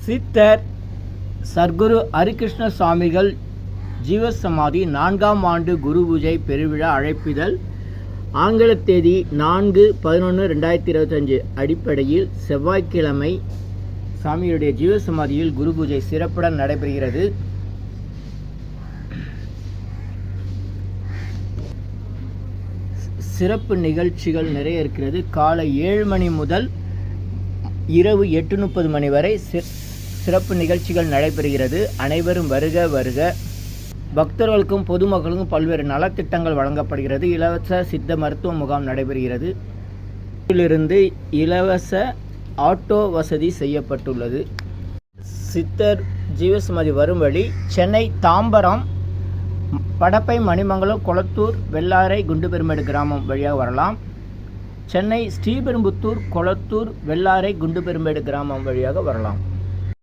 சித்தர் சர்க்குரு ஹரிகிருஷ்ண சுவாமிகள் ஜீவசமாதி 4ஆம் ஆண்டு குரு பூஜை பெருவிழா அழைப்பிதழ் ஆங்கில தேதி 4/11/2025 அடிப்படையில் செவ்வாய்க்கிழமை சாமியுடைய ஜீவசமாதியில் குரு பூஜை சிறப்புடன் நடைபெறுகிறது. சிறப்பு நிகழ்ச்சிகள் நிறைய இருக்கிறது. காலை 7 மணி முதல் இரவு 8:30 மணி வரை சிறப்பு நிகழ்ச்சிகள் நடைபெறுகிறது. அனைவரும் வருக வருக. பக்தர்களுக்கும் பொதுமக்களுக்கும் பல்வேறு நலத்திட்டங்கள் வழங்கப்படுகிறது. இலவச சித்த மருத்துவ முகாம் நடைபெறுகிறது. இதிலிருந்து இலவச ஆட்டோ வசதி செய்யப்பட்டுள்ளது. சித்தர் ஜீவசமாதி வரும் வழி சென்னை தாம்பரம், படப்பை, மணிமங்கலம், கொளத்தூர், வெள்ளாரை, குண்டுபெருமேடு கிராமம் வழியாக வரலாம். சென்னை ஸ்ரீபெரும்புத்தூர், கொளத்தூர், வெள்ளாரை, குண்டுபெருமேடு கிராமம் வழியாக வரலாம்.